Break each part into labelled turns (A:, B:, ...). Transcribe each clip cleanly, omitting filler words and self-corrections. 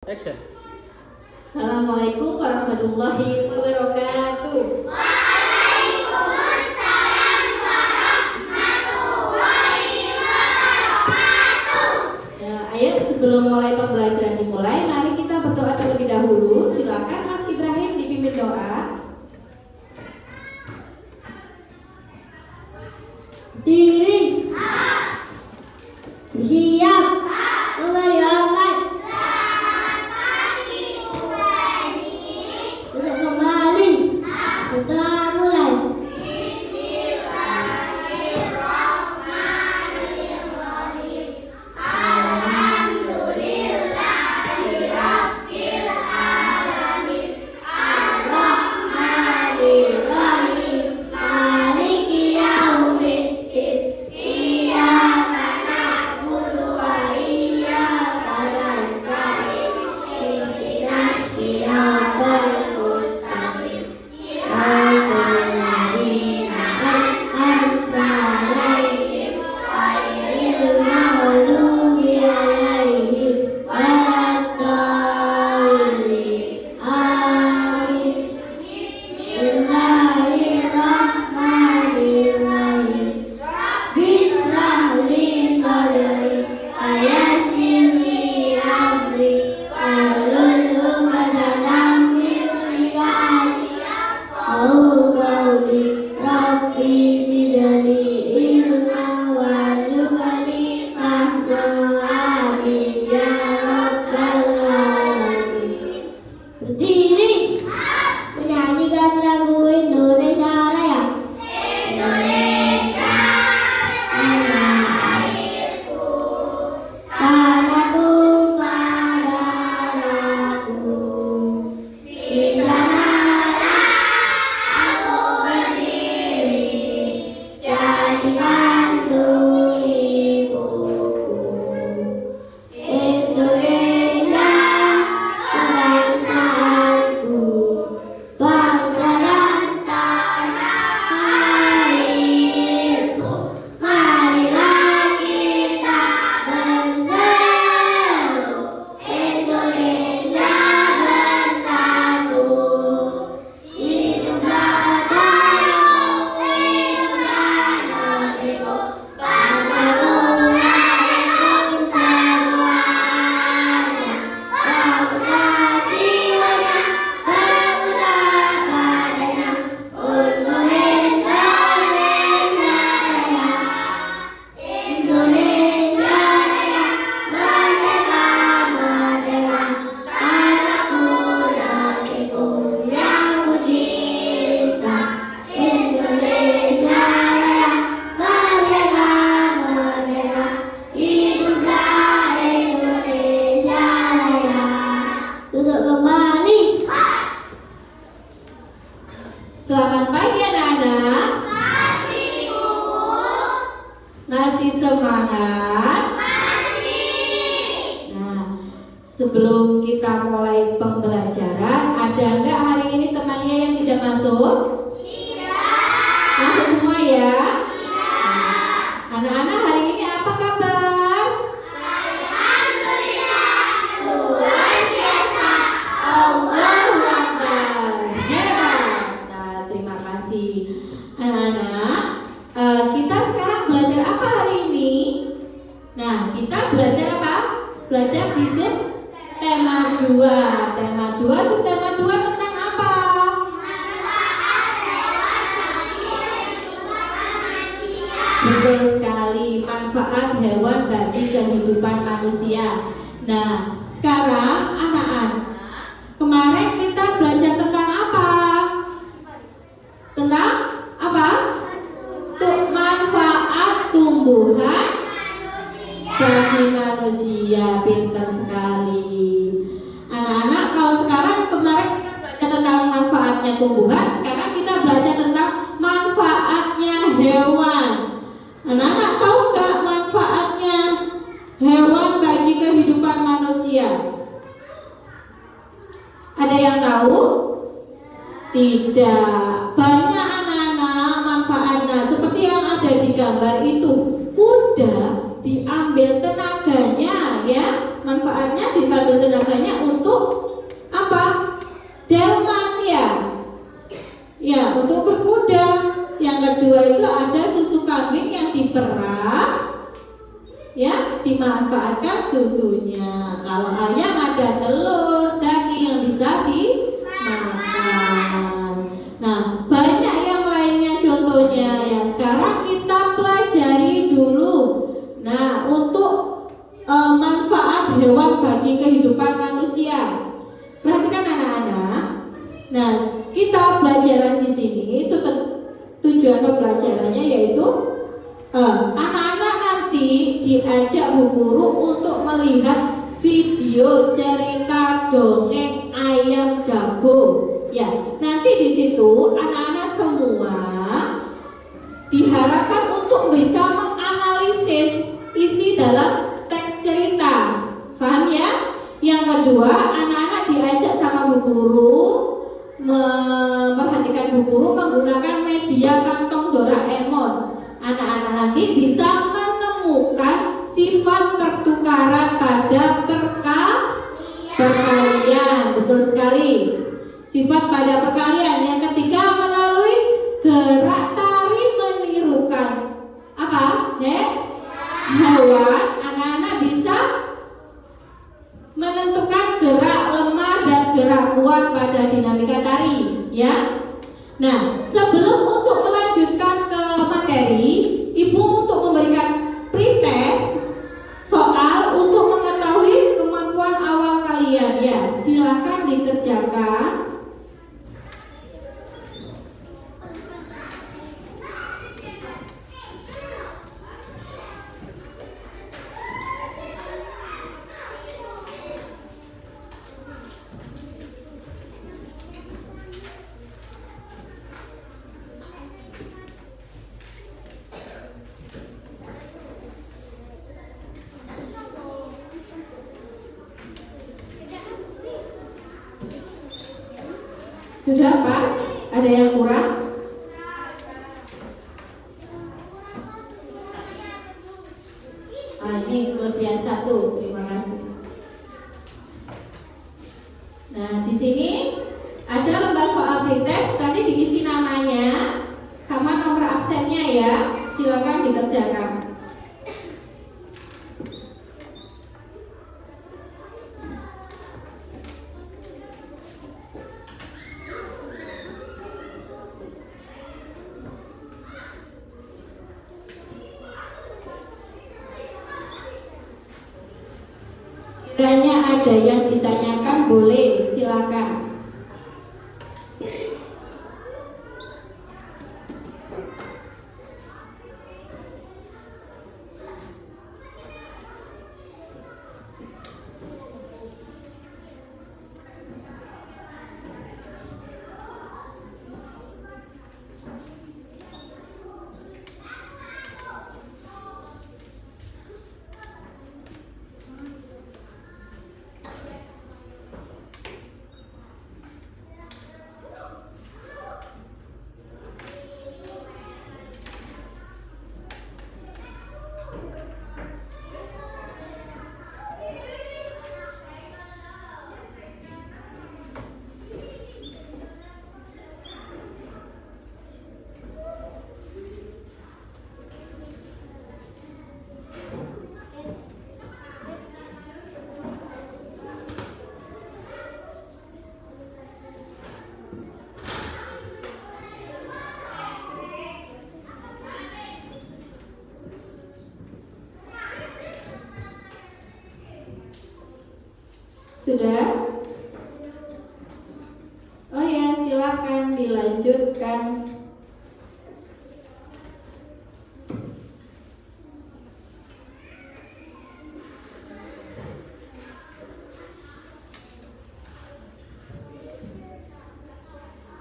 A: Action.
B: Assalamualaikum warahmatullahi wabarakatuh.
C: Waalaikumsalam warahmatullahi wabarakatuh.
B: Nah, ayo sebelum mulai pembelajaran dimulai, mari kita berdoa terlebih dahulu. Silakan Mas Ibrahim dipimpin doa.
C: Diri siap memperlihatkan. Selamat pagi Ueni. Untuk kembali kita mulai. Bismillahirrahmanirrahim. Alhamdulillahirabbil alamin. Ar-Rahmanir-Rahim. Maliki yaumiddin. Iyyaka na'budu wa iyyaka nasta'in. Ihdinas siratal mustaqim. Siratal ladzina an'amta 'alaihim ghairil maghdubi 'alaihim waladdallin. Amin. Bismillahirrahmanirrahim. Bismillah sadri wa yassir li amri wahlul 'uqdatam min lisani yafqahu qawli. Rabbi zidni ilma warzuqni fahma. Amin ya rabbal alamin. Berdiri menyanyikan lagu Indonesia Raya. Indonesia tanah airku, tanahku padaku. Di sanalah aku berdiri, jadi mantu ibuku. Indonesia kebangsaanku, bangsa dan tanah airku. Marilah kita berseru, Indonesia bersatu. Hiduplah Dayo, hiduplah negeriku, bangsaku raiku semuanya. Pemuda jiwanya, pemuda badannya, untuk Indonesia Raya. Indonesia Raya, merdeka, merdeka, tanahku negeriku yang ku cinta. Indonesia Raya, merdeka, merdeka, hiduplah Indonesia Raya. Duduk kembali.
B: Selamat pagi anak-anak. Masih semangat? Nah, sebelum kita mulai pembelajaran, ada nggak hari ini temannya yang tidak masuk? Masuk semua ya? Nah, anak-anak hari ini apa kabar?
C: Luar biasa.
B: Allahu Akbar. Hebat. Nah, terima kasih anak-anak. Kita sekarang belajar apa hari ini? Nah, kita belajar apa? Belajar di tema 2. Tema 2, subtema 2 tentang apa? Betul sekali, manfaat hewan bagi kehidupan manusia. Nah, sekarang anak-anak, kemarin kita belajar tentang apa? Tentang apa? Untuk manfaat tumbuhan bagi manusia. Pintar sekali anak-anak. Kalau sekarang kemarin kita belajar tentang manfaatnya tumbuhan, sekarang kita belajar tentang manfaatnya hewan. Anak-anak tahu nggak manfaatnya hewan bagi kehidupan manusia? Ada yang tahu? Tidak. Banyak anak-anak manfaatnya. Seperti yang ada di gambar itu, kuda diambil tenaganya ya, manfaatnya dipandu tenaganya untuk apa? Delman ya. Ya, untuk berkuda. Yang kedua itu ada susu kambing yang diperah, ya, dimanfaatkan susunya. Kalau ayam ada telur, daging yang bisa dimakan. Nah, banyak yang lainnya contohnya ya. Sekarang kita pelajari dulu. Nah, untuk manfaat hewan bagi kehidupan manusia. Perhatikan anak-anak. Nah, kita pelajaran di sini itu tujuan pembelajarannya yaitu anak-anak nanti diajak Bu Guru untuk melihat video cerita dongeng ayam jago. Ya, nanti di situ anak-anak semua diharapkan untuk bisa menganalisis isi dalam teks cerita. Paham ya? Yang kedua, anak-anak diajak sama Bu Guru memperhatikan Bu Guru menggunakan media kantong Doraemon. Anak-anak nanti bisa menemukan sifat pertukaran pada perkalian. Betul sekali. Sifat pada perkalian. Yang ketiga, melalui gerak tari menirukan apa? Hewan. Anak-anak bisa menentukan gerak lemah dan gerak kuat pada dinamika tari, ya. Nah, sebelum untuk melanjutkan ke materi, Ibu untuk memberikan pretest soal untuk mengetahui kemampuan awal kalian, ya. Silakan dikerjakan. Sudah pas? Ada yang kurang? Ini kelebihan 1. Terima kasih. Nah, di sini ada lembar soal pretest. Tadi diisi namanya sama nomor absennya ya. Silakan dikerjakan. Kiranya ada yang ditanyakan boleh, silakan. Sudah? Oh ya, silakan dilanjutkan.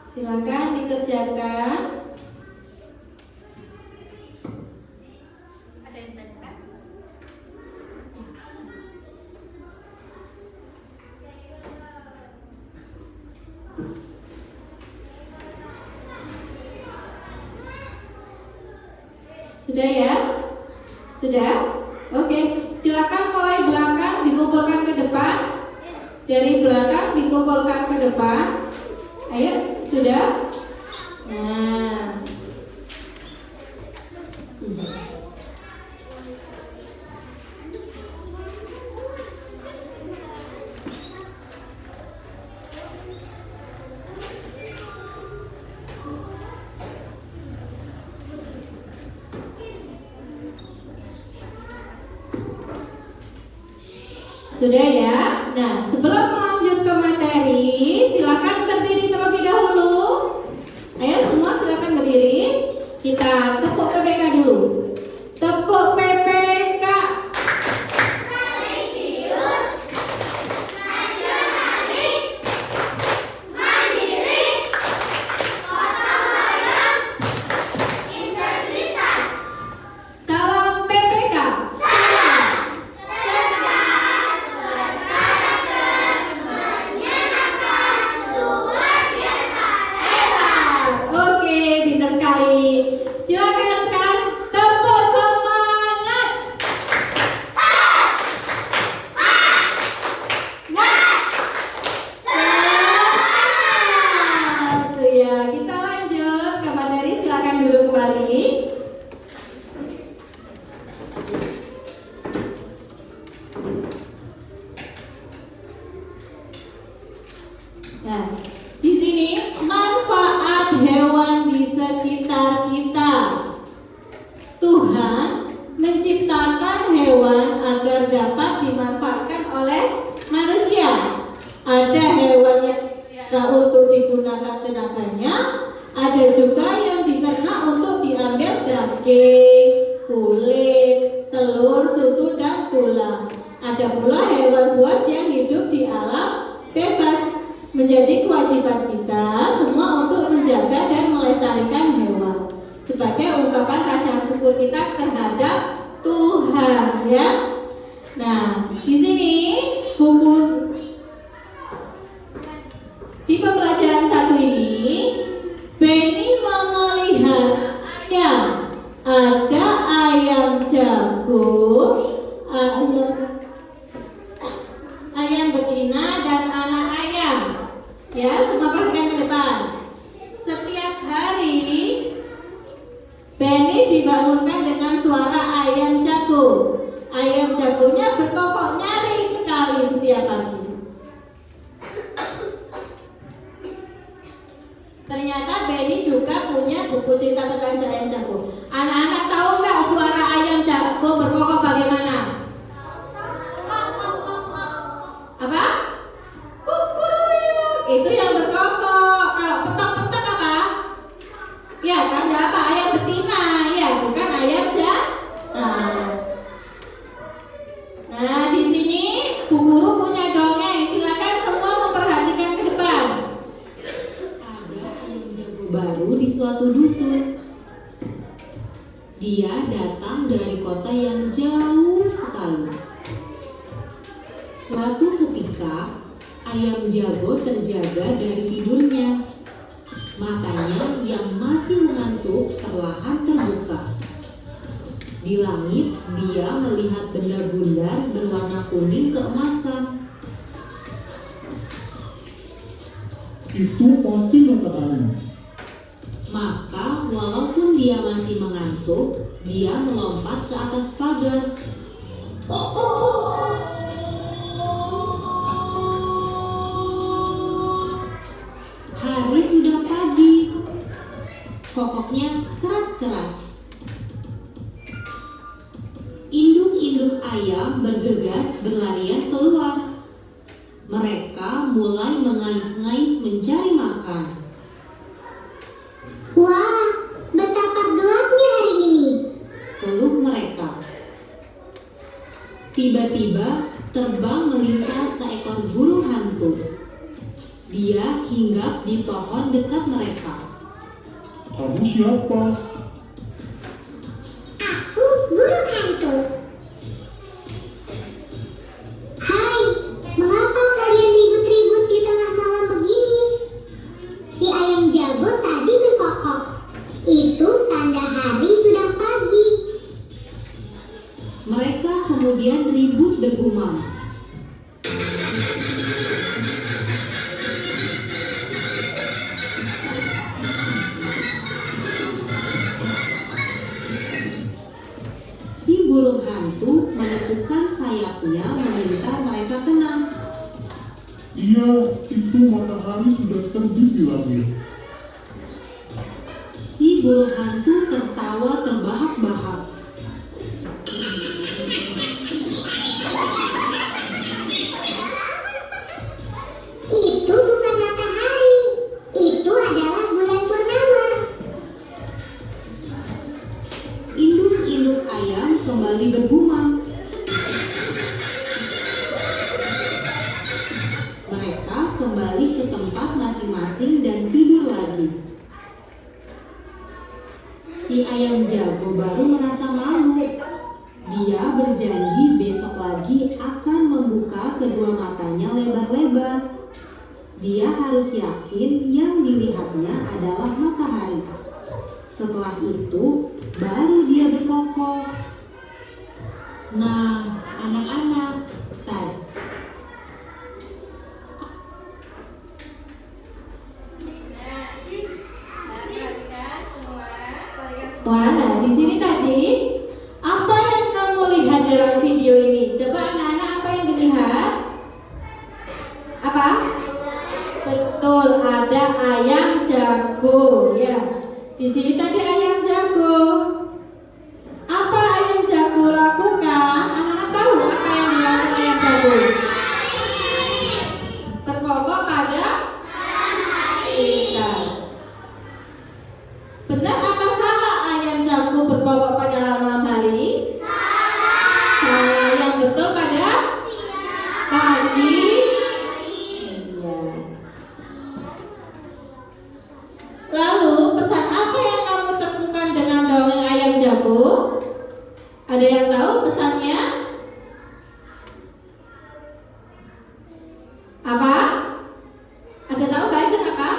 B: Silakan dikerjakan. Ada yang tanyakan? Sudah ya? Sudah? Oke, silakan mulai belakang dikumpulkan Dari belakang dikumpulkan ke depan. Ayo, sudah? Nah. Sudah ya? Nah, sebelum lanjut ke materi, silakan berdiri terlebih dahulu. Ayo semua silakan berdiri. Kita tepuk PPK dulu. Tepuk PPK.
C: Religius, nasionalis, mandiri, gotong royong, integritas.
B: Salam PPK.
C: Salam cerdas, berkarakter, menyenangkan, luar biasa, hebat.
B: Oke, pintar sekali. Silakan sekarang tepuk semangat. Semangat. Tuh ya, kita lanjut ke materi. Silakan duduk kembali. Nah, di sini manfaat hewan di sekitar kita. Tuhan menciptakan hewan agar dapat dimanfaatkan oleh manusia. Ada hewan yang dipelihara untuk digunakan tenaganya, ada juga yang diternak untuk diambil daging, kulit, telur, susu, dan tulang. Ada pula hewan buas yang hidup di alam bebas. Menjadi kewajiban kita semua untuk menjaga dan melestarikan hewan sebagai ungkapan rasa syukur kita terhadap Tuhan, ya. Nah, di sini buku di pembelajaran 1 ini, Benny memelihara ayam. Ada ayam jago, ayam betina, dan anak ayam. Ya, semua perhatikan ke depan. Setiap hari Benny dibangunkan dengan suara ayam jago. Ayam jagonya berkokok nyaring sekali setiap pagi. Ternyata Benny juga punya buku cerita tentang ayam jago. Anak-anak tahu nggak suara ayam jago berkokok bagaimana? Apa? Kukuruyuk. Itu yang berkokok. Kalau petak-petak apa? Ya, tanda apa? Ayam betina. Ya, bukan ayam jantan. Nah, di sini Bu Guru punya dongeng. Silakan semua memperhatikan ke depan.
A: Ada ayam jago baru di suatu dusun. Dia datang dari kota yang jauh sekali. Suatu ketika, ayam jago terjaga dari tidurnya. Matanya yang masih mengantuk perlahan terbuka. Di langit, dia melihat benda bundar berwarna kuning keemasan.
D: Itu pasti makanan.
A: Maka, walaupun dia masih mengantuk, dia melompat ke atas pagar. Hari sudah pagi. Kokoknya keras-keras. Induk-induk ayam bergegas berlarian keluar. Mereka mulai mengais-ngais mencari makan.
C: Wah, betapa gelapnya hari ini.
A: Keluh mereka. Tiba-tiba terbang melintas seekor burung hantu. Dia hinggap di pohon dekat mereka.
D: Kamu siapa?
C: Aku burung hantu. Hai, mengapa kalian ribut-ribut di tengah malam begini? Si ayam jago tadi berkokok. Itu tanda hari sudah pagi.
A: Mereka kemudian ribut bergumam.
D: Iya, itu matahari sudah terbit di langit.
A: Si burung hantu tertawa terbahak-bahak.
C: Itu bukan matahari, itu adalah bulan purnama.
A: Induk-induk ayam kembali bergumam. Mereka kembali ke tempat masing-masing dan tidur lagi. Si ayam jago baru merasa malu. Dia berjanji besok lagi akan membuka kedua matanya lebar-lebar. Dia harus yakin yang dilihatnya adalah matahari. Setelah itu, baru dia berkokok. Nah, anak-anak,
B: Wah, nah di sini tadi apa yang kamu lihat dalam video ini? Coba anak-anak, apa yang dilihat? Apa? Betul, ada ayam jago ya. Di sini tadi ayam jago. Apa ayam jago lakukan? Anak-anak tahu apa yang dilakukan ayam jago? Berkokok pada kita. Benar apa salah ayam jago berkokok pada malam hari? Salah. Yang betul pada pagi. Iya. Lalu pesan apa yang kamu temukan dengan dongeng ayam jago? Ada yang tahu pesannya? Apa? Ada tahu baca apa?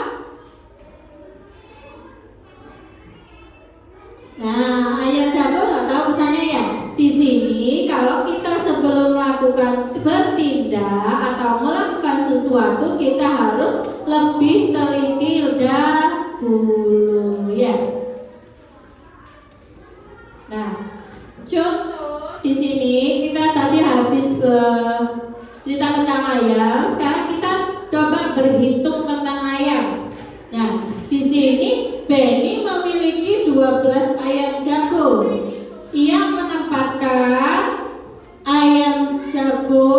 B: Nah, ayam jago nggak tahu pesannya ya. Di sini kalau kita sebelum melakukan bertindak atau melakukan sesuatu, kita harus lebih teliti dahulu ya. Nah, contoh di sini kita tadi habis cerita tentang ayam. Sekarang kita coba berhitung tentang ayam. Nah, di sini Benny memiliki 12 ayam jago. Ia menempatkan ayam jago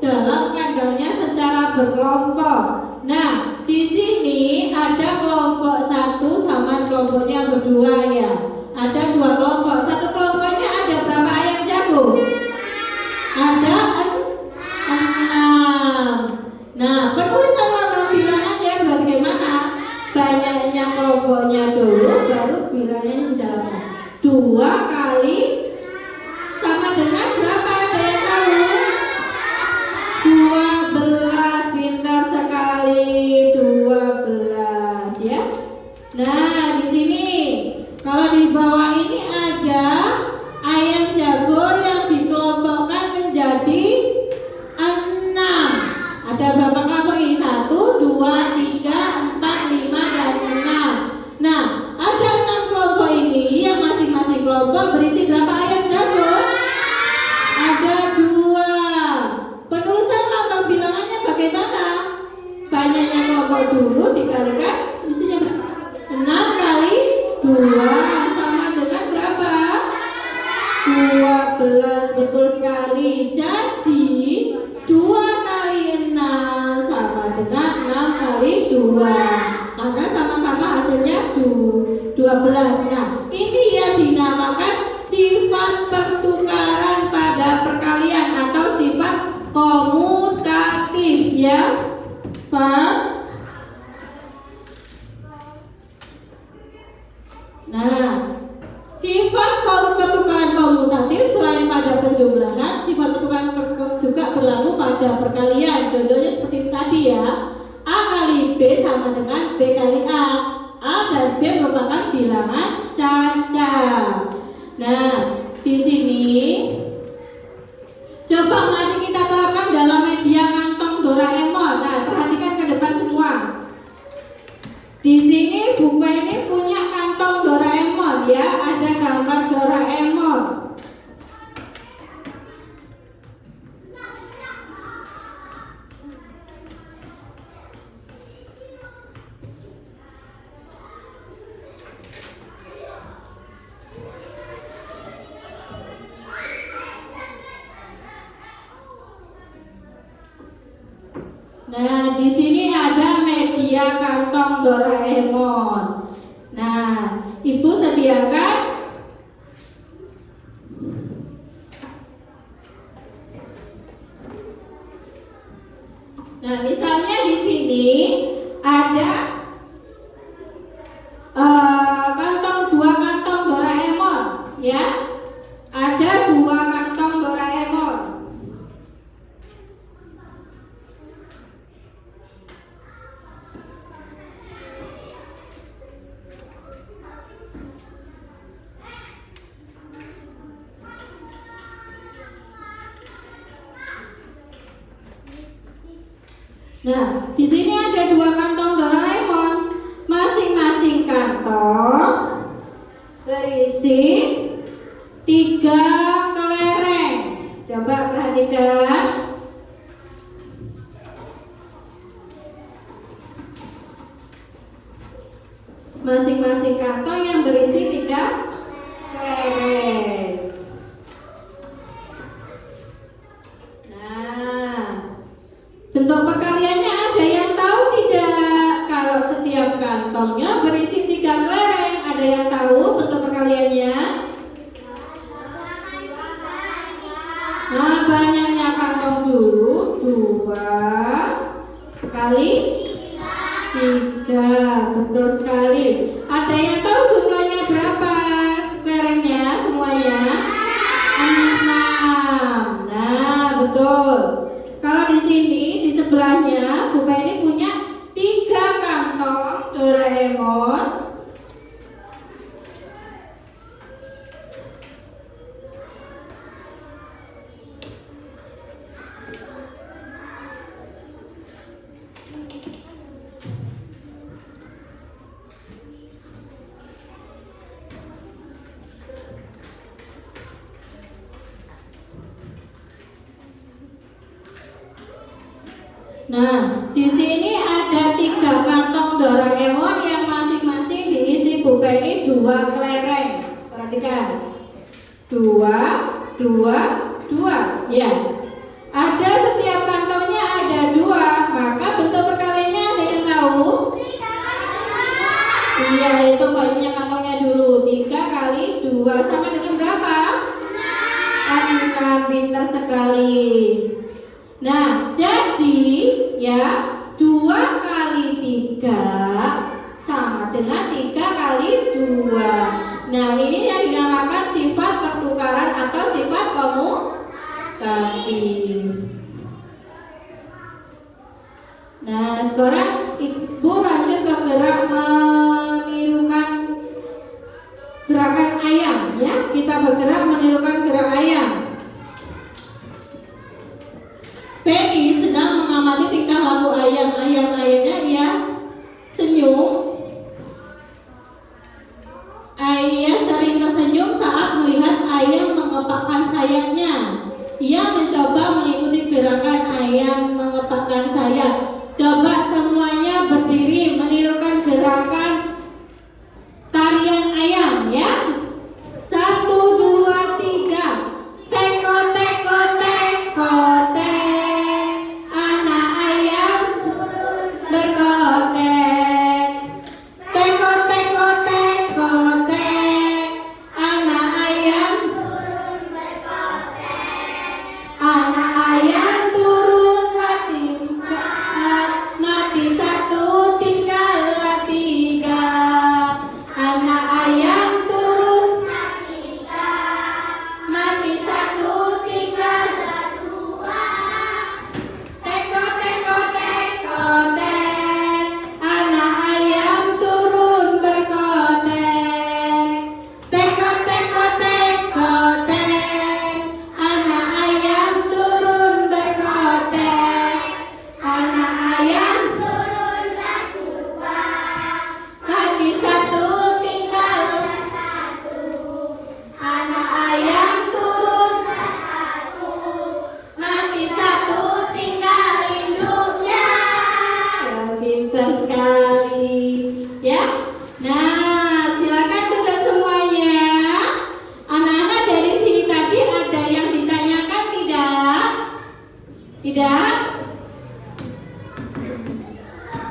B: dalam kandangnya secara berkelompok. Nah, di sini ada kelompok 1 sama kelompoknya berdua ya. Ada 2 kelompok. Satu kelompoknya ada berapa ayam jago? Ada 6. Nah, penulisan lambang bilangannya bagaimana? Banyaknya kelompoknya dulu, baru bilangnya di dalamnya. 2 kali sama dengan berapa? Ada yang tahu? 12. Pintar sekali, 12 ya. Nah, di sini kalau di bawah ini ada ayam jago yang dikelompokkan menjadi 6. Ada berapa kelompok ini? 1, 2, 3, 4, 5, dan 6. Nah, ada 6 kelompok ini yang masing-masing kelompok berisi berapa ayam jago? Ada 2. Penulisan lambang bilangannya bagaimana? Banyaknya kelompok dulu dikalikan isinya berapa? 6 kali 2 sama dengan berapa? 12. Betul sekali. Jadi 2 kali 6 sama dengan 6 kali 2. Karena sama-sama hasilnya 12. Nah, ini yang dinamakan sifat pertukaran pada perkalian atau sifat komutatif ya. Pak. Nah, sifat pertukaran komutatif selain pada penjumlahan, sifat pertukaran juga berlaku pada perkalian. Contohnya seperti tadi ya. A kali B sama dengan B kali A. A dan B merupakan bilangan cacat. Nah, di sini coba mari kita terapkan dalam media kantong Doraemon. Nah, perhatikan ke depan semua. Di sini buku ini punya kantong Doraemon ya, ada gambar Doraemon. Nah, di sini ada media kantong Doraemon. Nah, Ibu sediakan. Nah, misalnya di sini ada dua kantong Doraemon, ya. Ada 2 kantong Doraemon. Nah, di sini ada 2 kantong Doraemon. Masing-masing kantong berisi 3 kelereng. Coba perhatikan. Masing-masing kantong yang berisi 3 kelereng. Nah, bentuk perkaliannya ada yang tahu tidak? Kalau setiap kantongnya berisi 3 kelereng, ada yang tahu bentuk perkaliannya? Nah, banyaknya kantong dulu. 2 kali 3. Betul sekali. Ada yang tahu jumlahnya berapa kelerengnya semuanya? 6. Nah, betul. Kalau di sini di sebelahnya Bu Penny punya 3 kantong Doraemon. Nah, di sini ada 3 kantong Doraemon yang masing-masing diisi Bu Penny 2 kelereng. Perhatikan. 2, 2, 2. Ya. Ada setiap kantongnya ada 2. Maka bentuk perkaliannya ada yang tahu? Iya, itu banyaknya kantongnya dulu. 3 kali 2 sama dengan berapa? 6. Pintar sekali. Nah, jadi ya 2 kali 3 sama dengan 3 kali 2. Nah, ini yang dinamakan sifat pertukaran atau sifat komutatif. Nah, sekarang Ibu lanjut ke gerak menirukan gerakan ayam, ya. Kita bergerak menirukan gerak ayam. Penny sedang mengamati tingkah laku ayam. Ayamnya ia senyum. Ia sering tersenyum saat melihat ayam mengepakkan sayapnya. Ia mencoba mengikuti gerakan ayam mengepakkan sayap. Coba semuanya berdiri menirukan gerakan tarian ayam, ya. 1, 2, 3. Teko, teko, teko, tek. Anak ayam berkotek. Teko, teko, teko, tek. Anak ayam anak ayam turunlah tingkat. Mati 1 tinggallah 3. Anak ayam turun mati 1 tinggallah 2. Teko, teko, teko, tek. Anak ayam turun berkotek. Teko, teko, teko, tek. Anak ayam turun berkotek. Anak ayam turun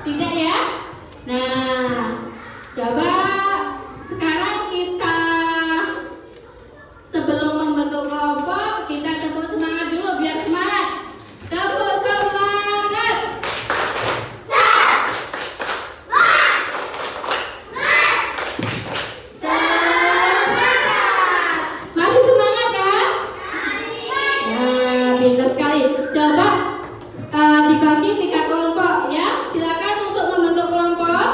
B: Tidak ya? Nah, coba sekarang kita sebelum membentuk kelompok kita tepuk semangat dulu biar semangat. Tepuk semangat. Semangat. Masih semangat kan? Nah, pintar sekali. Coba dibagi 3 kelompok ya. Silakan untuk membentuk kelompok.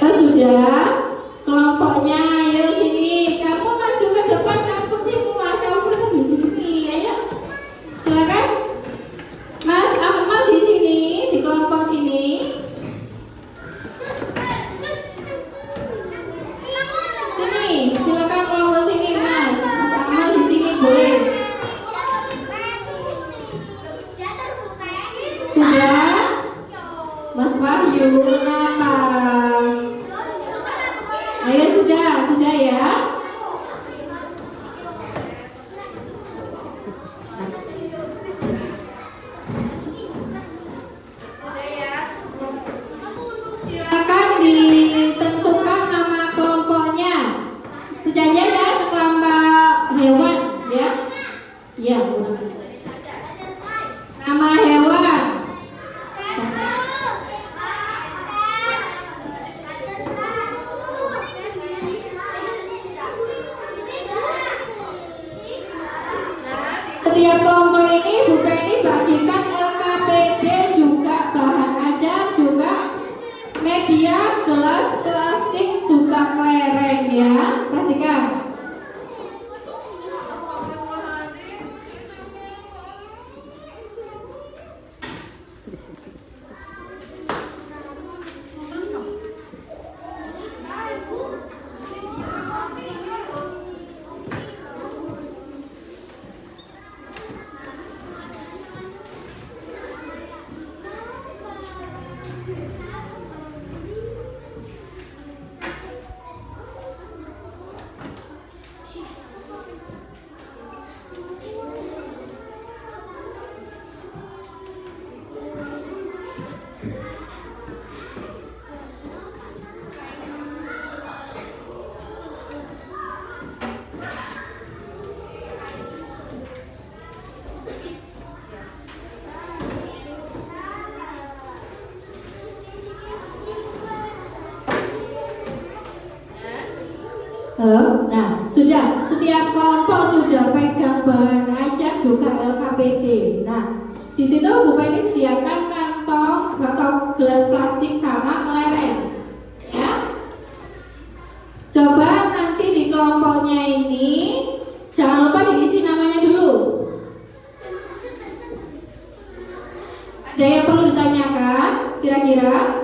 B: Sudah kelompoknya, ayo sini. Kamu maju ke depan, aku sih Mas Amal di sini. Ayo, silakan. Mas Amal di sini, di kelompok sini. Sini, silakan kelompok sini, Mas. Mas Amal di sini boleh. Sudah, Mas Wahyu, kenapa? Ayo sudah ya. Sudah ya. Silakan ditentukan nama kelompoknya. Perjanjian ya ke kelompok hewan ya. Ya, nama hewan. Setiap kelompok ini Bu Penny bagikan LKPD juga bahan ajar juga media gelas plastik juga kelereng ya. Perhatikan. Halo, nah sudah setiap kelompok sudah pegang bahan ajar juga LKPD. Nah di situ Bu Penny sediakan kantong atau gelas plastik sama kelereng, ya. Coba nanti di kelompoknya ini jangan lupa diisi namanya dulu. Ada yang perlu ditanyakan kira-kira?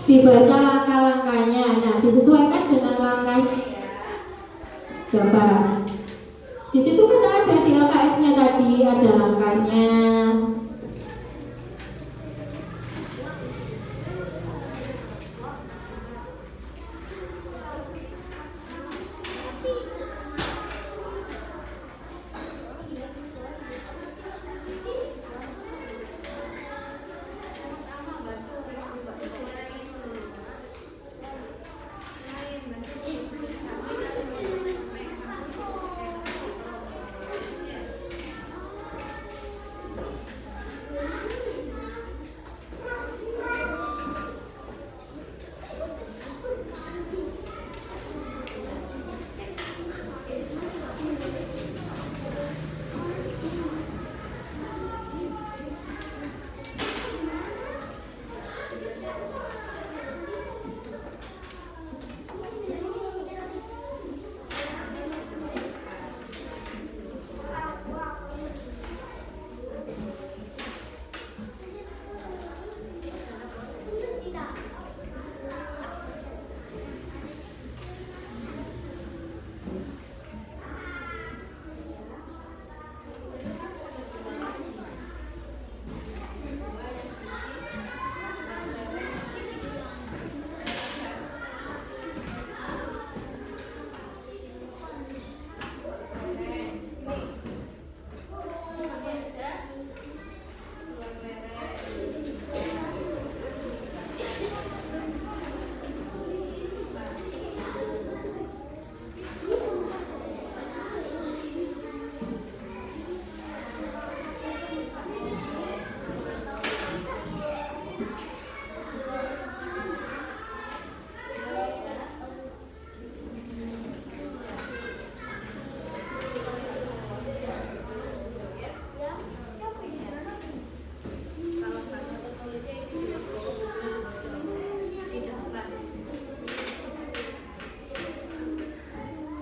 B: Dibaca langkah-langkahnya. Nah, disesuaikan dengan langkahnya ya. Coba. Di situ kan ada di LKS-nya tadi ada langkahnya.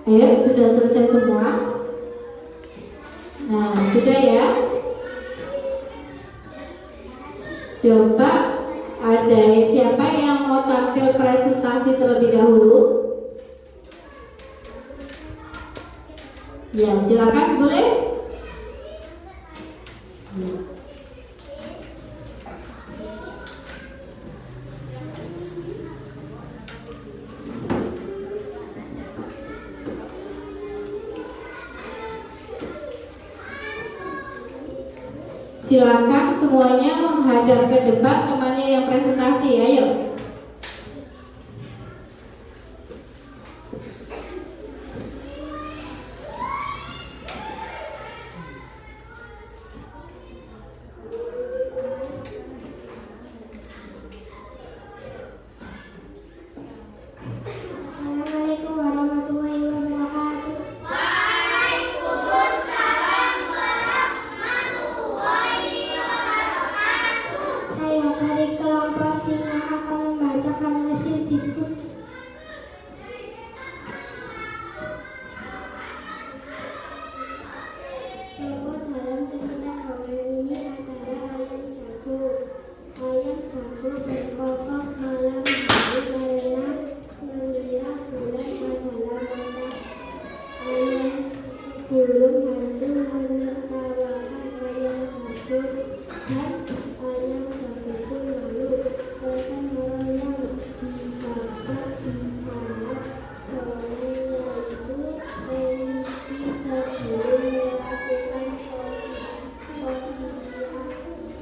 B: Ayo, sudah selesai semua? Nah, sudah ya? Coba ada siapa yang mau tampil presentasi terlebih dahulu? Ya, silakan, boleh? Silakan semuanya menghadap ke depan, temannya yang presentasi, ayo.
C: Assalamualaikum warahmatullahi wabarakatuh. Saya dari kelompok Singa akan membacakan hasil diskusi. Tokoh dalam cerita dongeng ini adalah ayam jago. Ayam jago berkokok malam hari karena mengira bulan adalah mata. Ayam burung hantu menertawakan ayam jago dan ayam jago pun malu. Gotong royong dibakar dihangat dongeng yaitu religi sebelum melakukan sosialisasi.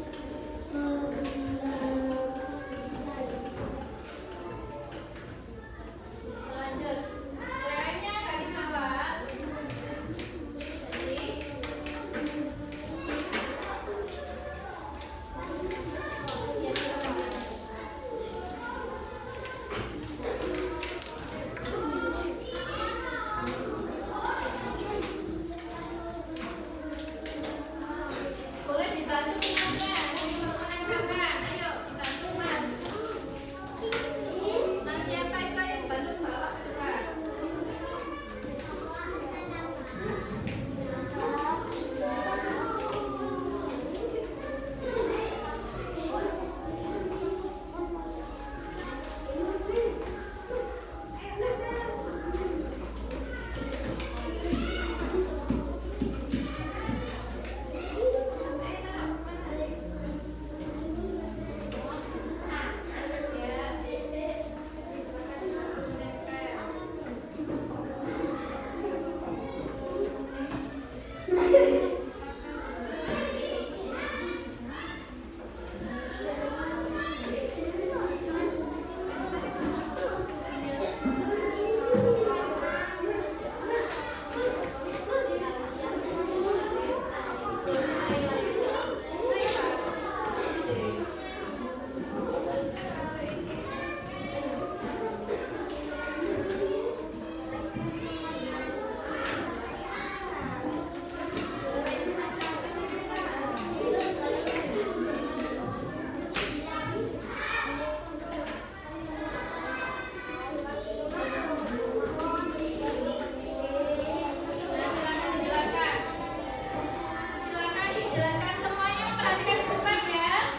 B: Silakan semuanya memperhatikan bukan ya.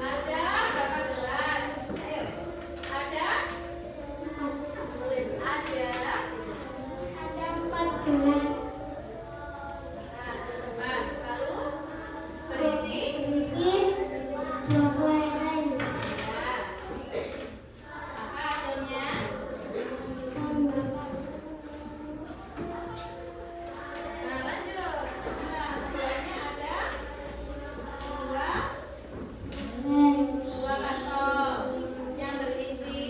B: Ada berapa gelas? Ayo. Ada? Tulis ada.
C: Ada 4 gelas.
B: Nah, teman. Lalu berisi.
C: Berisi 2 kelereng.
B: Ya. Apa hasilnya? Nah, lanjut. Nah, sebelahnya ada dua kantong yang berisi.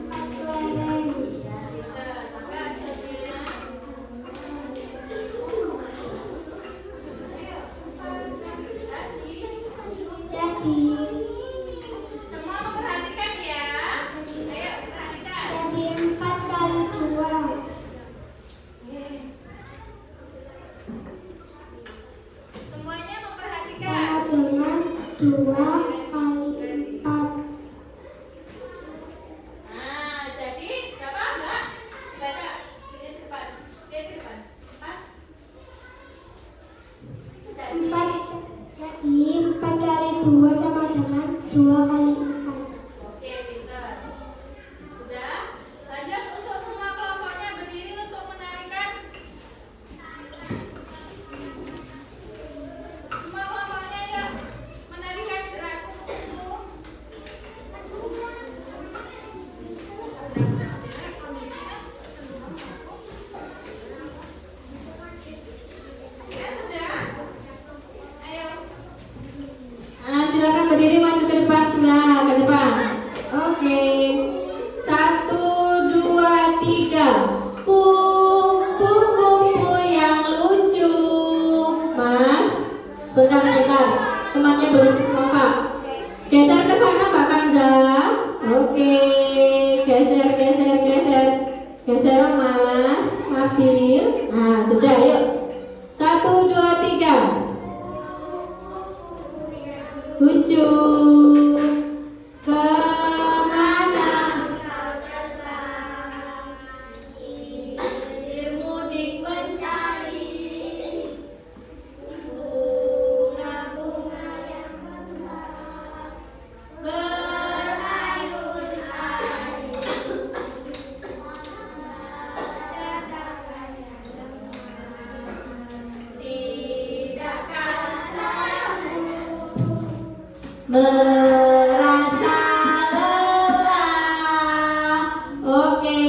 B: Pintar. Apa hasilnya?
C: Jadi
B: Semua memperhatikan ya. Ayo perhatikan.
C: 4 kali 2.
B: Semuanya
C: Sama
B: memperhatikan.
C: dengan 2 kali 4.
B: Nah, jadi berapa enggak? Baca. Di depan. Di depan. Empat. Jadi
C: 4. Jadi 4 kali 2 sama dengan 2 kali 4.
B: oke, pintar. Sudah. Lanjut untuk semua kelompoknya berdiri untuk menarikan. Semua kelompoknya yuk menarikan gerak kuku. Ya sudah. Ayo. Nah, silakan berdiri maju ke depan sudah ke depan. Oke. 1, 2, 3. Kupu-kupu yang lucu. Mas, sebentar. Temannya belum kompak. Geser ke sana Mbak Kanza. Oke. Geser. Geser Mas. Nabil. Nah, sudah yuk. 1, 2, 3. Lucu. Kemana kau terbang? Bermudik mencari bunga-bunga yang mekar, berayun asing. Tidakkah sayangmu merasa lelah? Oke,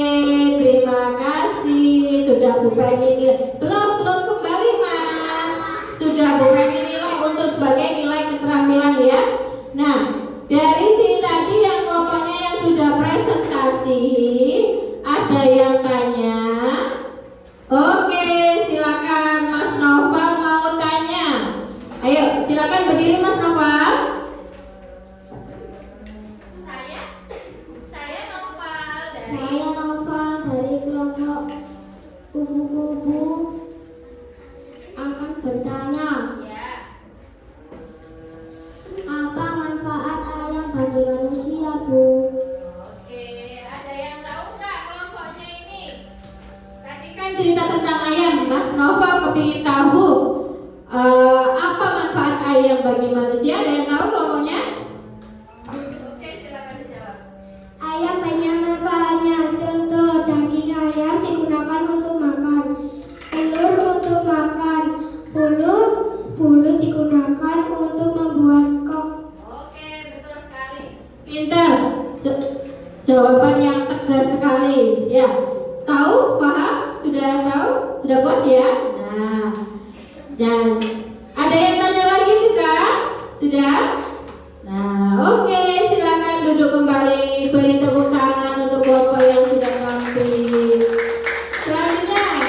B: terima kasih. Sudah Bu Penny nilai. Belum kembali Mas. Sudah Bu Penny nilai untuk sebagai nilai keterampilan ya. Nah, dari sini tadi yang kelompoknya yang sudah presentasi, ada yang tanya? Oke, silakan Mas Noval mau tanya. Ayo, silakan berdiri Mas Noval. Saya Noval dari
C: Saya Noval dari kelompok kupu-kupu akan bertanya,
B: ya.
C: apa manfaat ayam bagi manusia, Bu?
B: Oke, ada yang tahu nggak kelompoknya ini? Tadi kan cerita tentang ayam, Mas Noval kepingin tahu apa manfaat ayam bagi manusia. Ada yang tahu kelompoknya? Oke, silakan dijawab.
C: Ayam banyak manfaatnya. Contoh, daging ayam digunakan untuk makan, telur untuk makan, bulu digunakan untuk membuat kok.
B: Oke, betul sekali. Pintar. Jawaban yang tegas sekali. Ya. Tahu? Paham? Sudah tahu? Sudah puas ya? Nah. Dan ada yang tanya lagi juga? Sudah? Nah, oke, silakan duduk kembali. Beri tepuk tangan untuk kelompok yang sudah tampil. Selanjutnya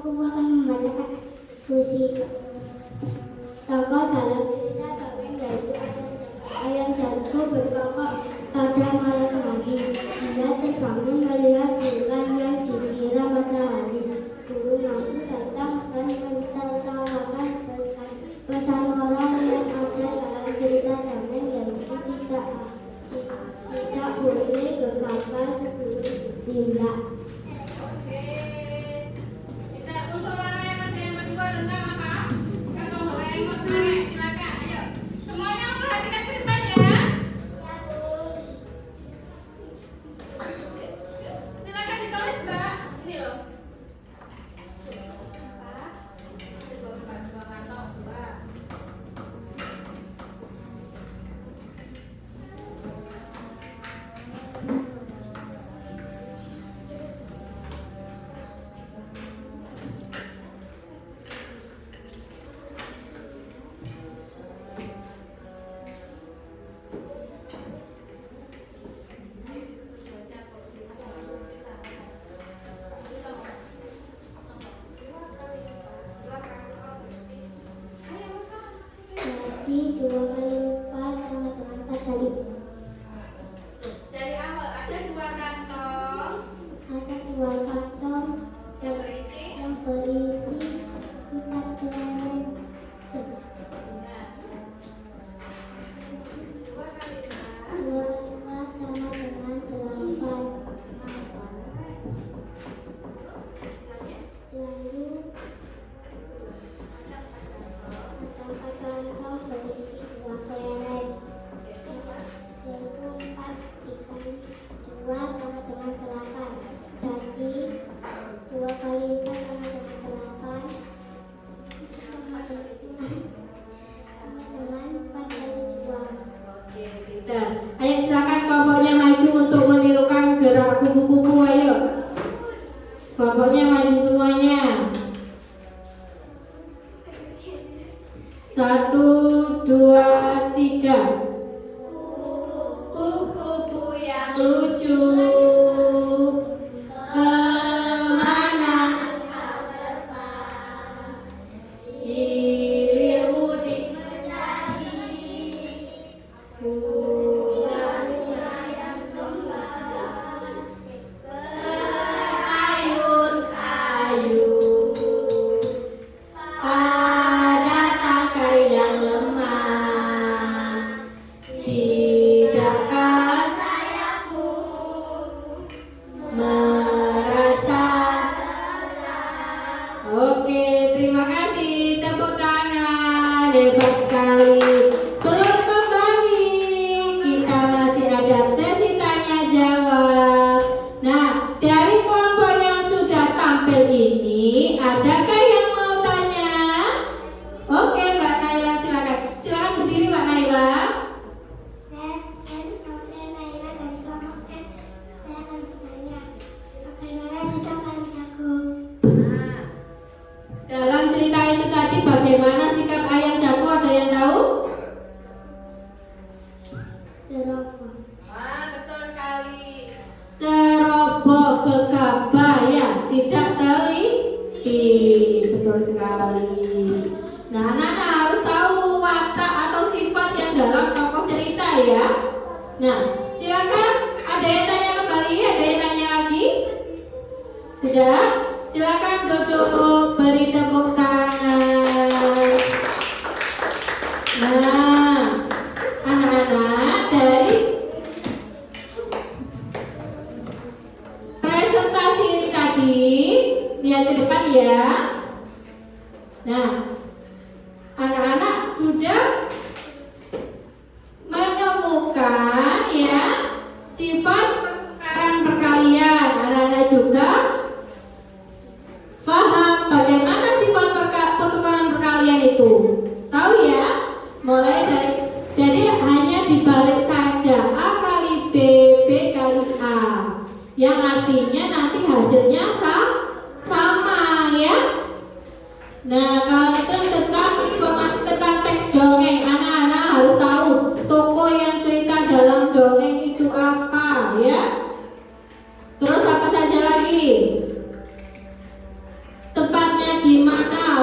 C: Kuku akan membacakan puisi tokoh dalam cerita dongeng yaitu Ayam Jago berkokok pada malam hari. Dia terbangun melihat bulan yang dikira matahari. Burung madu datang dan mentertawakan pesan orang yang ada dalam cerita dongeng yaitu tidak boleh gegabah sebelum ditindak.
B: Untuk orang yang masih yang kedua tentang apa? Kelompok remote tarik, silakan, ayo. Semuanya memperhatikan ke depan ya. Silakan ditulis, Mbak. Ini loh. Dua kantong, dua.
C: Jadi 2 kali 4 sama dengan 4 kali 2.
B: Dari awal ada 2 kantong
C: Ada 2 kantong
B: yang berisi.
C: yang berisi 4 kelengkeng.
B: Nah, 2 kali 4.
C: 2 sama dengan 8. Lalu ada 4 kantong berisi 2 kelereng. Yaitu 4 dikali 2 sama dengan 8. Jadi 2 kali 4 sama dengan 8 sama dengan 4 kali 2.
B: Oke, pintar. Ayo silakan kelompoknya maju untuk menirukan gerak kupu-kupu, ayo. Kelompoknya maju semuanya. 1, 2, 3. Kupu-kupu yang lucu, kemana hilirmu mencari bunga-bunga yang kembang berayun-ayun pada tangkai yang lemah. Tidakkah sayapmu merasa lelah? Oke, terima kasih. Tepuk tangan. Hebat sekali. Belum kembali. Kita masih ada sesi tanya jawab. Nah, dari kelompok yang sudah tampil ini, adakah yang mau tanya? Oke, Mbak Naila silakan. Silakan berdiri, Mbak Naila.
C: Saya Naila dari kelompok C. Saya akan bertanya, bagaimana sikap Ayam Jago?
B: Nah, dalam cerita itu tadi bagaimana sikap Ayam Jago, ada yang tahu?
C: Ceroboh.
B: Wah, betul sekali. Ceroboh, gegabah ya, tidak teliti. Betul sekali. Nah, anak-anak harus tahu watak atau sifat yang dalam tokoh cerita ya. Nah, silakan. Ada yang tanya kembali? Ada yang tanya lagi? Sudah? Silakan duduk, beri tepuk tangan. Nah, anak-anak, dari presentasi ini tadi, lihat ke depan ya. Nah, anak-anak sudah menemukan ya sifat pertukaran perkalian. Anak-anak juga paham bagaimana sifat pertukaran perkalian itu. Tahu ya? Mulai dari, jadi hanya dibalik saja, A kali B, B kali A, yang artinya nanti hasilnya sama ya. Nah, kalau itu tentang informasi tentang teks dongeng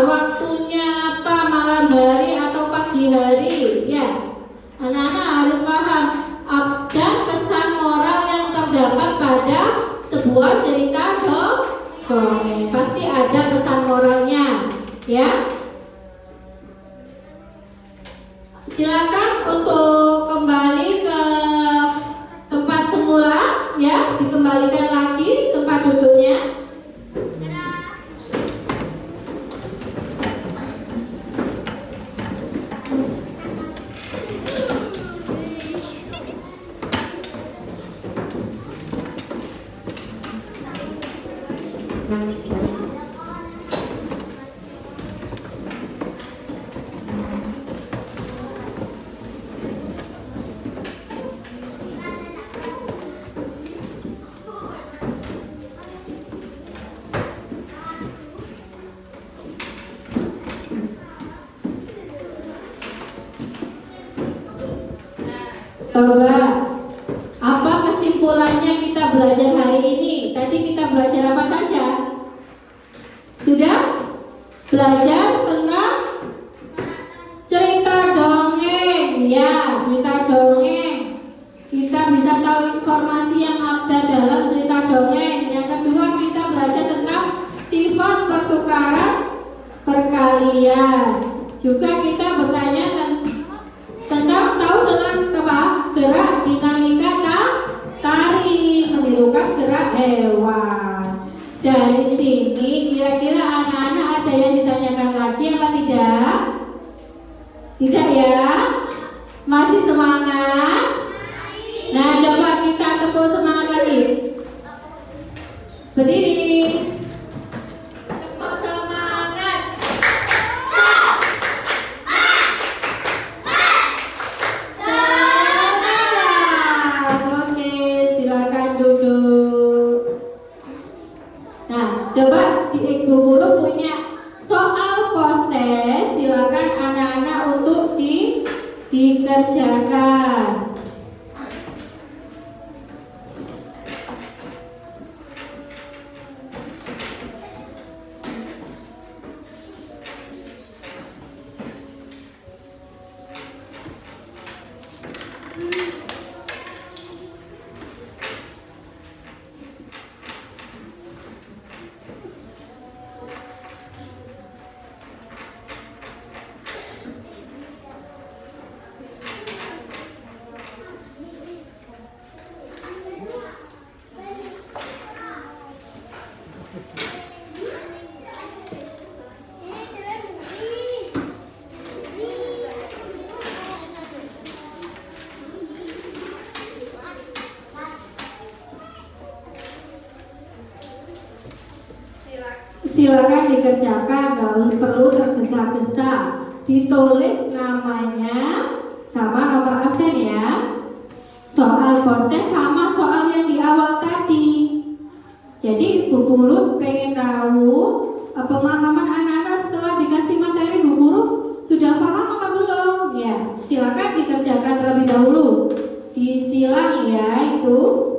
B: waktunya apa, malam hari atau pagi hari? Ya, anak-anak harus paham. Dan pesan moral yang terdapat pada sebuah cerita dongeng pasti ada pesan moralnya, ya. Silakan untuk kembali ke tempat semula, ya, dikembalikan lagi tempat duduknya. Coba, apa kesimpulannya kita belajar hari ini? Tadi kita belajar apa saja? Sudah? Belajar tentang cerita dongeng, ya, cerita dongeng. Kita bisa tahu informasi yang ada dalam cerita dongeng. Yang kedua, kita belajar tentang sifat pertukaran perkalian. Juga kita bertanya tentang tahu dengan apa? Gerak dinamika tari, menirukan gerak hewan. Dari sini kira-kira anak-anak ada yang ditanyakan lagi apa tidak? Tidak ya? Masih semangat? Nah, coba kita tepuk semangat lagi. Berdiri. Tepuk semangat. Semangat. Oke, silakan duduk. Nah, coba Ibu Guru punya soal post-test. Silakan anak-anak untuk dikerjakan. Silakan dikerjakan, nggak perlu tergesa-gesa. Ditulis namanya sama nomor absen ya. Soal post-test sama soal yang di awal tadi. Jadi Bu Guru pengen tahu pemahaman anak-anak setelah dikasih materi. Bu Guru sudah paham apa belum? Ya, silakan dikerjakan terlebih dahulu. Disilang ya itu.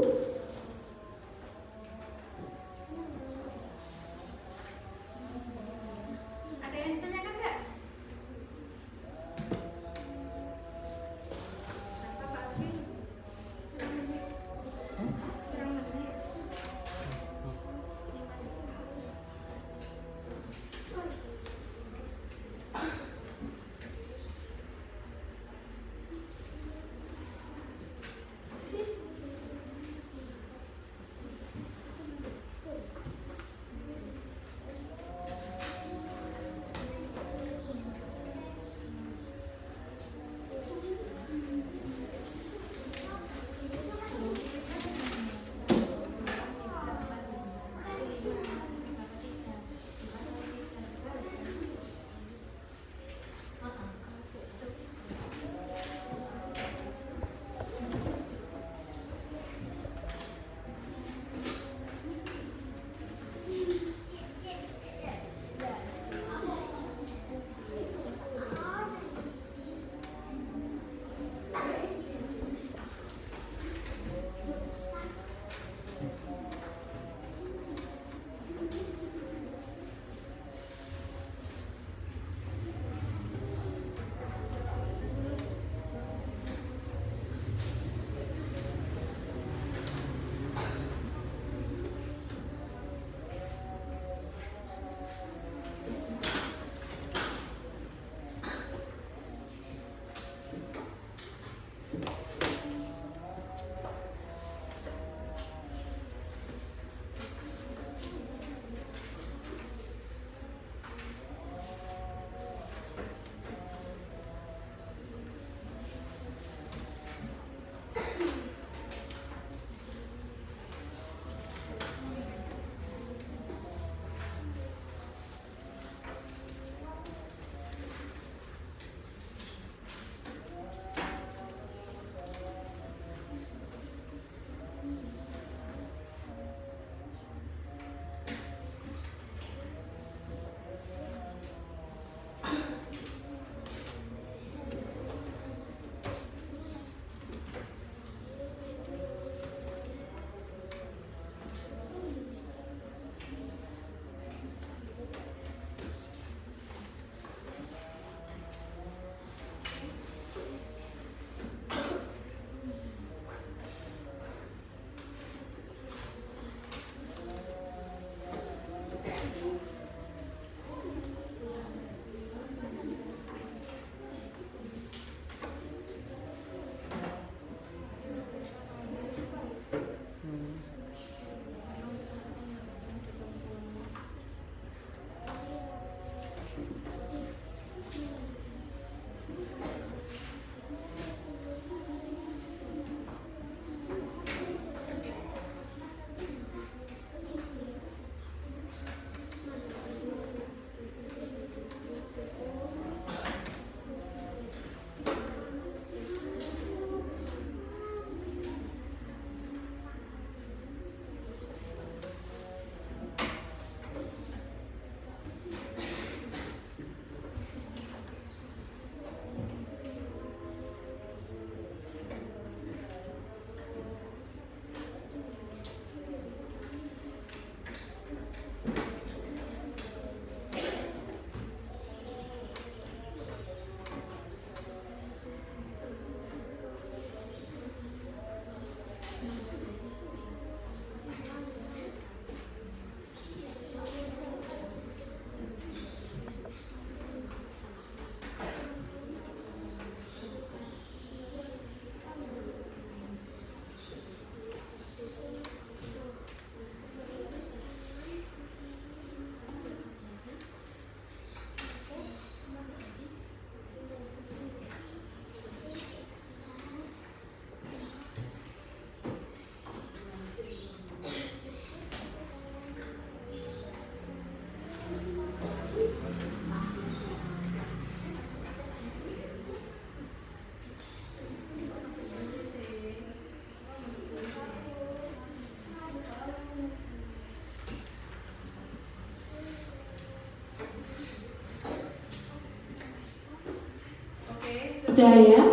B: Sudah ya?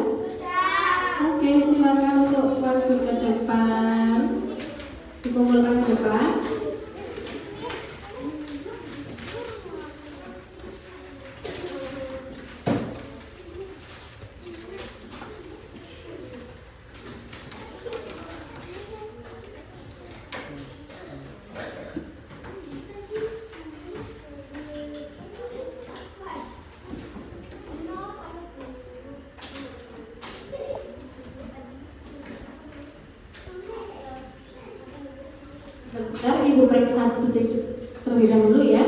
B: Oke, silakan untuk masuk ke depan. Dikumpulkan ke depan. Sebentar, Ibu periksa terlebih dahulu ya.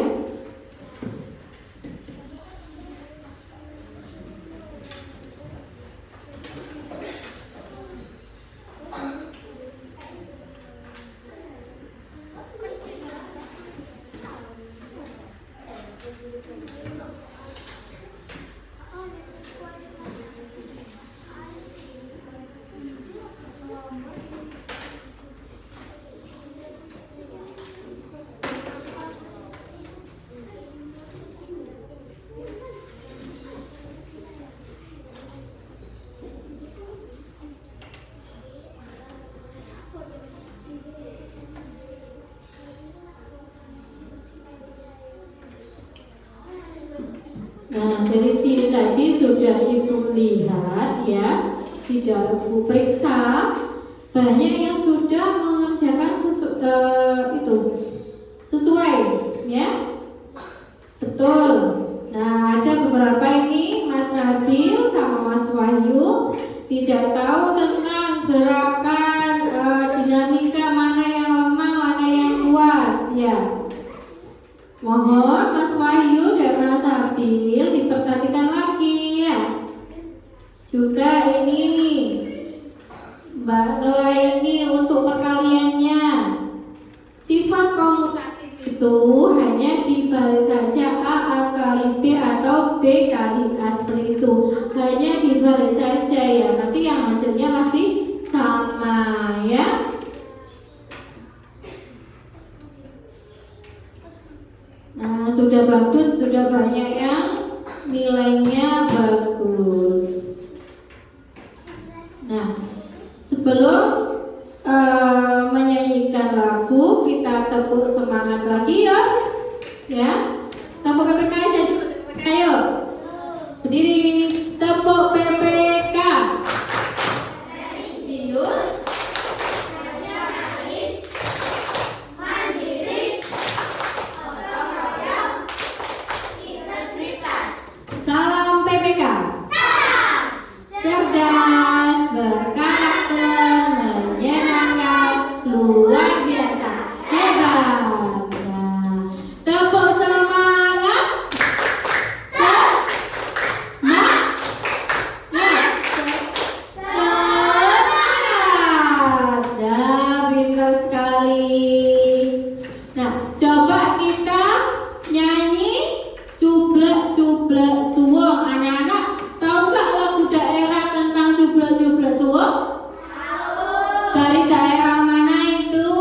B: Nah, dari sini tadi sudah Ibu lihat ya, sudah Ibu periksa, banyak yang sudah mengerjakan sesuai ya, betul. Nah, ada beberapa ini Mas Nabil sama Mas Wahyu tidak tahu tentang gerakan dinamika mana yang lemah, mana yang kuat ya. Mohon Mas Wahyu dan Mas Nabil diperhatikan lagi ya. Juga ini Mbak Nora ini untuk perkaliannya. Sifat komutatif itu hanya dibalik saja A kali B atau B kali A seperti itu. Hanya dibalik saja ya. Nanti yang hasilnya pasti sama ya. Nah, sudah bagus, sudah banyak yang nilainya bagus. Nah, sebelum menyanyikan lagu, kita tepuk semangat lagi ya. Ya, tepuk PPK aja dulu, PPK ayo. Berdiri, tepuk PPK. Serius. Salam PPK. Salam. Cerdas, berkarakter, menyenangkan, luar biasa, hebat. Nah, tepuk semangat. Semangat. Nah, pintar sekali. Nah, coba kita nyanyi Cublek-cublek suwung. Anak-anak tahu nggak lagu daerah tentang cublek-cublek suwung? Tahu. Dari daerah mana itu?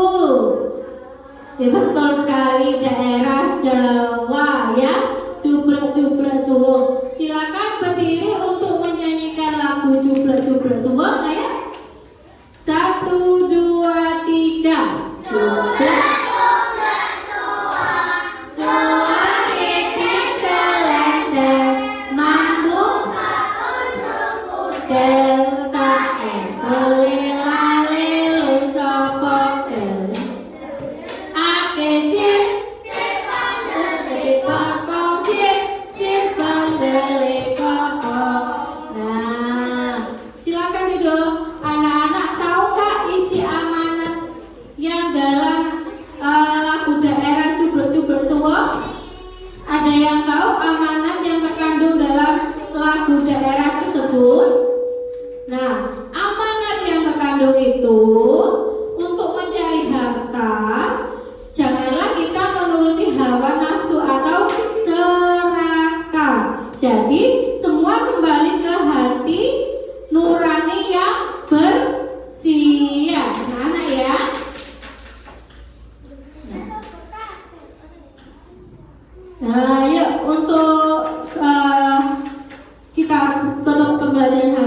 B: Ya betul sekali, daerah Jawa ya. Cublek-cublek suwung. Silakan berdiri untuk menyanyikan lagu cublek-cublek suwung ya. 1, 2, 3. Cublek. Delta ole lale lu sapa del ake sir pandele sir pandele kopo. Nah, silakan duduk. Anak-anak tahu nggak isi amanat yang dalam lagu daerah cublek-cublek suwung? Ada yang tahu amanat yang terkandung dalam lagu daerah tersebut? Nah, amanat yang terkandung itu untuk mencari harta, janganlah kita menuruti hawa nafsu atau serakah. Jadi, semua kembali ke hati nurani yang bersih. Anak-anak ya. Nah, yuk untuk kita tutup pembelajaran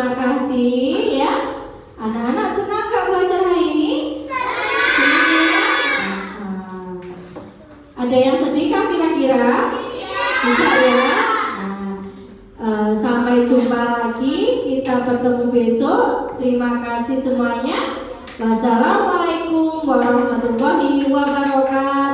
B: Terima kasih ya. Anak-anak senang gak belajar hari ini? Senang ya? Ada yang sedih kah kira-kira? Tidak ya? Sampai jumpa lagi. Kita bertemu besok. Terima kasih semuanya. Wassalamualaikum warahmatullahi wabarakatuh.